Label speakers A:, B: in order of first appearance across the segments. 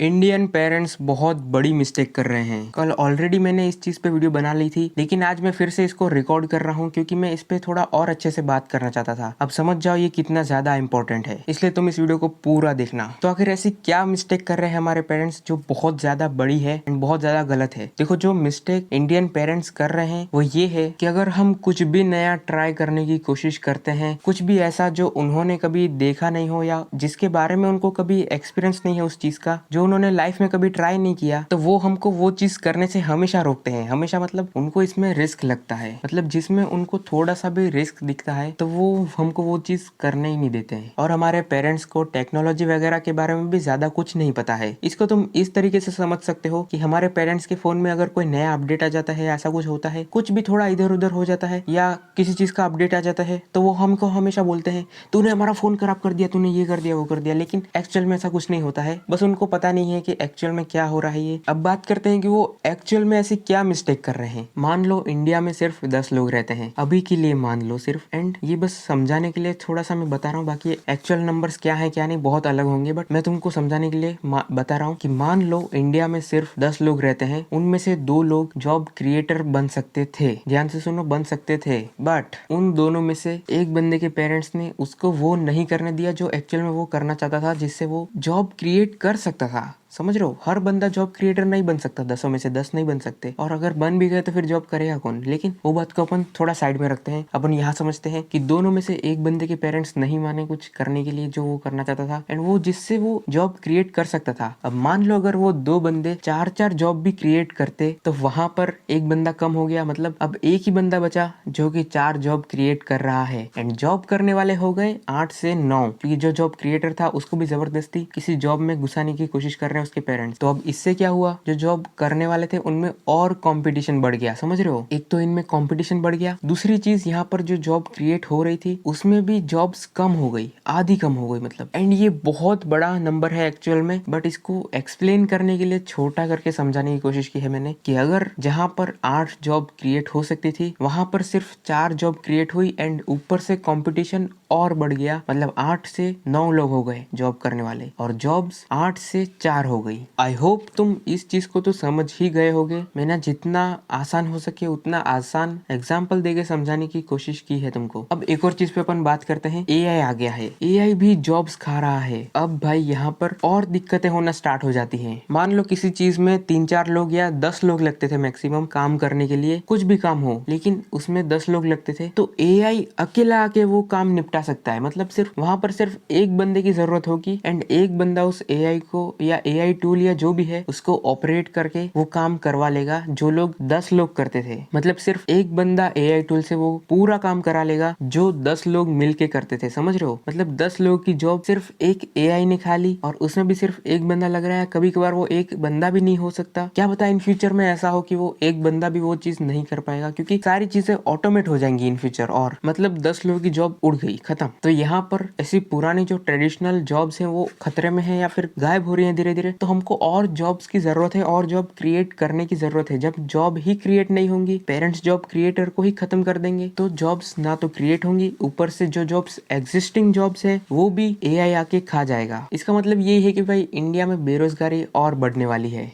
A: Indian parents बहुत बड़ी mistake कर रहे हैं। कल ऑलरेडी मैंने इस चीज़ पे वीडियो बना ली थी, लेकिन आज मैं फिर से इसको रिकॉर्ड कर रहा हूँ क्योंकि मैं इस पे थोड़ा और अच्छे से बात करना चाहता था। अब समझ जाओ ये कितना ज़्यादा इंपॉर्टेंट है, इसलिए तुम इस वीडियो को पूरा देखना। तो आखिर ऐसी क्या मिस्टेक कर रहे हैं हमारे पेरेंट्स जो बहुत ज़्यादा बड़ी है एंड बहुत ज़्यादा गलत है। देखो, जो मिस्टेक इंडियन पेरेंट्स कर रहे हैं वो ये है कि अगर हम कुछ भी नया ट्राई करने की कोशिश करते हैं, कुछ भी ऐसा जो उन्होंने कभी देखा नहीं हो या जिसके बारे में उनको कभी एक्सपीरियंस नहीं है उस चीज़ का, जो उन्होंने लाइफ में कभी ट्राई नहीं किया, तो वो हमको वो चीज करने से हमेशा रोकते हैं। हमेशा मतलब उनको इसमें रिस्क लगता है, मतलब जिसमें उनको थोड़ा सा भी रिस्क दिखता है तो वो हमको वो चीज करने ही नहीं देते हैं। और हमारे पेरेंट्स को टेक्नोलॉजी वगैरह के बारे में भी ज्यादा कुछ नहीं पता है। इसको तुम इस तरीके से समझ सकते हो कि हमारे पेरेंट्स के फोन में अगर कोई नया अपडेट आ जाता है, ऐसा कुछ होता है, कुछ भी थोड़ा इधर उधर हो जाता है या किसी चीज का अपडेट आ जाता है, तो वो हमको हमेशा बोलते हैं तूने हमारा फोन खराब कर दिया, तूने ये कर दिया, वो कर दिया। लेकिन एक्चुअल में ऐसा कुछ नहीं होता है, बस उनको पता नहीं है कि एक्चुअल में क्या हो रहा है ये। अब बात करते हैं कि वो एक्चुअल में ऐसी क्या मिस्टेक कर रहे हैं। मान लो इंडिया में सिर्फ 10 लोग रहते हैं, अभी के लिए मान लो सिर्फ, एंड ये बस समझाने के लिए थोड़ा सा मैं बता रहा हूँ, बाकी एक्चुअल नंबर्स क्या है क्या नहीं बहुत अलग होंगे, बट मैं तुमको समझाने के लिए बता रहा हूँ कि मान लो इंडिया में सिर्फ 10 लोग रहते हैं, उनमें से 2 लोग जॉब क्रिएटर बन सकते थे। ध्यान से सुनो, बन सकते थे, बट उन दोनों में से एक बंदे के पेरेंट्स ने उसको वो नहीं करने दिया जो एक्चुअल में वो करना चाहता था, जिससे वो जॉब क्रिएट कर सकता था। समझ रहे हो, हर बंदा जॉब क्रिएटर नहीं बन सकता, 10 में से 10 नहीं बन सकते, और अगर बन भी गए तो फिर जॉब करेगा कौन। लेकिन वो बात को अपन थोड़ा साइड में रखते हैं। अपन यहाँ समझते हैं कि दोनों में से एक बंदे के पेरेंट्स नहीं माने कुछ करने के लिए जो वो करना चाहता था, एंड वो जिससे वो जॉब क्रिएट कर सकता था। अब मान लो अगर वो 2 बंदे 4-4 जॉब भी क्रिएट करते तो वहां पर एक बंदा कम हो गया, मतलब अब एक ही बंदा बचा जो कि 4 जॉब क्रिएट कर रहा है, एंड जॉब करने वाले हो गए 8 से 9, क्योंकि जो जॉब क्रिएटर था उसको भी जबरदस्ती किसी जॉब में घुसाने की कोशिश कर रहे हैं उसके पेरेंट्स। तो अब इससे क्या हुआ, जो जॉब करने वाले थे उनमें और कंपटीशन बढ़ गया। समझ रहे हो, एक तो इनमें कंपटीशन बढ़ गया, दूसरी चीज यहाँ पर जो जॉब क्रिएट हो रही थी उसमें भी जॉब्स कम हो गई, आधी कम हो गई मतलब। एंड ये बहुत बड़ा नंबर है एक्चुअल में, बट इसको एक्सप्लेन करने के लिए छोटा करके समझाने की कोशिश की है मैंने कि अगर जहाँ पर 8 जॉब क्रिएट हो सकती थी वहां पर सिर्फ 4 जॉब क्रिएट हुई, एंड ऊपर से कंपटीशन और बढ़ गया, मतलब 8 से 9 लोग हो गए जॉब करने वाले, और जॉब्स 8 से 4 हो गई। आई होप तुम इस चीज को तो समझ ही गए होगे। मैंने जितना आसान हो सके उतना आसान एग्जाम्पल देके समझाने की कोशिश की है तुमको। अब एक और चीज पे अपन बात करते हैं, एआई आ गया है, एआई भी जॉब्स खा रहा है। अब भाई यहाँ पर और दिक्कतें होना स्टार्ट हो जाती हैं। मान लो किसी चीज में 3-4 लोग या 10 लोग लगते थे मैक्सिमम काम करने के लिए, कुछ भी काम हो, लेकिन उसमें 10 लोग लगते थे, तो एआई अकेला आके वो काम निपटा सकता है। मतलब सिर्फ वहां पर सिर्फ एक बंदे की जरूरत होगी, एंड एक बंदा उस एआई को या एआई टूल या जो भी है उसको ऑपरेट करके वो काम करवा लेगा जो लोग 10 लोग करते थे। मतलब सिर्फ एक बंदा एआई टूल से वो पूरा काम करा लेगा जो 10 लोग मिलके करते थे। समझ रहे हो, मतलब 10 लोगों की जॉब सिर्फ एक एआई ने खा ली, और उसमें भी सिर्फ एक बंदा लग रहा है। कभी कभार वो एक बंदा भी नहीं हो सकता, क्या पता इन फ्यूचर में ऐसा हो कि वो एक बंदा भी वो चीज नहीं कर पाएगा, क्योंकि सारी चीजें ऑटोमेट हो जाएंगी इन फ्यूचर, और मतलब 10 लोगों की जॉब उड़ गई, खत्म। तो यहाँ पर ऐसी पुरानी जो ट्रेडिशनल जॉब्स हैं वो खतरे में है या फिर गायब हो रही है धीरे धीरे। तो हमको और जॉब्स की जरूरत है, और जॉब क्रिएट करने की जरूरत है। जब जॉब ही क्रिएट नहीं होंगी, पेरेंट्स जॉब क्रिएटर को ही खत्म कर देंगे, तो जॉब्स ना तो क्रिएट होंगी, ऊपर से जो जॉब्स एग्जिस्टिंग जॉब्स है वो भी एआई आके खा जाएगा। इसका मतलब ये है कि भाई इंडिया में बेरोजगारी और बढ़ने वाली है।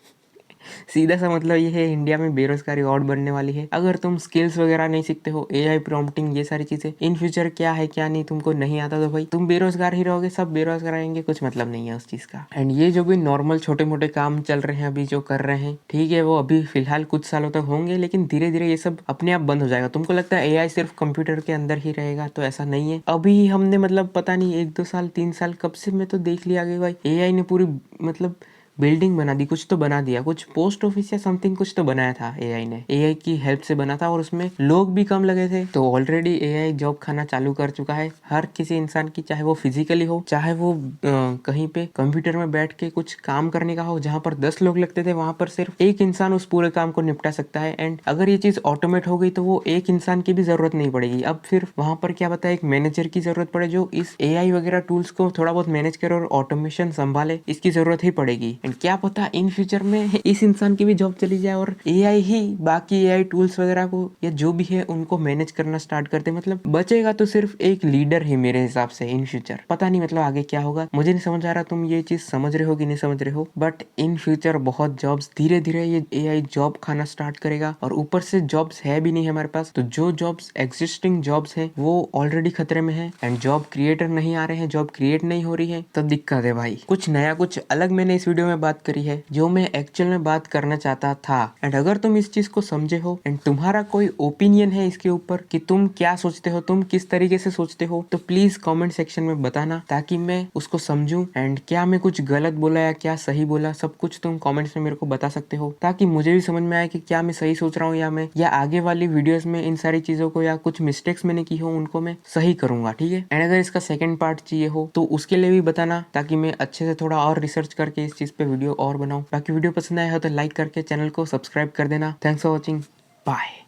A: सीधा सा मतलब ये है, इंडिया में बेरोजगारी और बढ़ने वाली है। अगर तुम स्किल्स वगैरह नहीं सीखते हो, एआई प्रॉम्प्टिंग, ये सारी चीजें इन फ्यूचर क्या है क्या नहीं तुमको नहीं आता, तो भाई तुम बेरोजगार ही रहोगे, सब बेरोजगार रहेंगे, कुछ मतलब नहीं है उस चीज का। एंड ये जो भी नॉर्मल छोटे मोटे काम चल रहे हैं अभी जो कर रहे हैं, ठीक है, वो अभी फिलहाल कुछ सालों तक होंगे, लेकिन धीरे धीरे ये सब अपने आप बंद हो जाएगा। तुमको लगता है एआई सिर्फ कंप्यूटर के अंदर ही रहेगा, तो ऐसा नहीं है। अभी हमने मतलब पता नहीं 1-2 साल 3 साल कब से मैं तो देख लिया कि भाई एआई ने पूरी मतलब बिल्डिंग बना दी, कुछ तो बना दिया, कुछ पोस्ट ऑफिस या समथिंग कुछ तो बनाया था एआई ने, एआई की हेल्प से बना था, और उसमें लोग भी कम लगे थे। तो ऑलरेडी एआई जॉब खाना चालू कर चुका है हर किसी इंसान की, चाहे वो फिजिकली हो, चाहे वो कहीं पे कंप्यूटर में बैठ के कुछ काम करने का हो। जहाँ पर 10 लोग लगते थे वहां पर सिर्फ एक इंसान उस पूरे काम को निपटा सकता है। एंड अगर ये चीज ऑटोमेट हो गई तो वो एक इंसान की भी जरूरत नहीं पड़ेगी। अब फिर वहां पर क्या पता एक मैनेजर की जरूरत पड़े जो इस एआई वगैरह टूल्स को थोड़ा बहुत मैनेज करे और ऑटोमेशन संभाले, इसकी जरूरत ही पड़ेगी। एंड क्या पता इन फ्यूचर में इस इंसान की भी जॉब चली जाए और एआई ही बाकी एआई टूल्स वगैरह को या जो भी है उनको मैनेज करना स्टार्ट करते। मतलब बचेगा तो सिर्फ एक लीडर ही मेरे हिसाब से इन फ्यूचर। पता नहीं मतलब आगे क्या होगा, मुझे नहीं समझ आ रहा तुम ये चीज समझ रहे हो कि नहीं समझ रहे हो, बट इन फ्यूचर बहुत जॉब्स धीरे धीरे ये एआई जॉब खाना स्टार्ट करेगा। और ऊपर से जॉब्स है भी नहीं हमारे पास, तो जो जॉब्स एग्जिस्टिंग जॉब्स है वो ऑलरेडी खतरे में है एंड जॉब क्रिएटर नहीं आ रहे हैं, जॉब क्रिएट नहीं हो रही है, तो दिक्कत है भाई। कुछ नया कुछ अलग मैंने इस वीडियो में बात करी है जो मैं एक्चुअल में बात करना चाहता था। एंड अगर तुम इस चीज को समझे हो एंड तुम्हारा कोई ओपिनियन है इसके ऊपर कि तुम क्या सोचते हो, तुम किस तरीके से सोचते हो, तो प्लीज कमेंट सेक्शन में बताना ताकि मैं उसको समझूं। एंड क्या मैं कुछ गलत बोला या क्या सही बोला, सब कुछ तुम कमेंट्स में मेरे को बता सकते हो ताकि मुझे भी समझ में आए कि क्या मैं सही सोच रहा हूँ या आगे वाली वीडियोस में इन सारी चीजों को या कुछ मिस्टेक्स मैंने की हो उनको मैं सही करूंगा, ठीक है। एंड अगर इसका सेकंड पार्ट चाहिए हो तो उसके लिए भी बताना ताकि मैं अच्छे से थोड़ा और रिसर्च करके इस चीज पे वीडियो और बनाऊं। बाकी वीडियो पसंद आया हो तो लाइक करके चैनल को सब्सक्राइब कर देना। Thanks for watching, bye.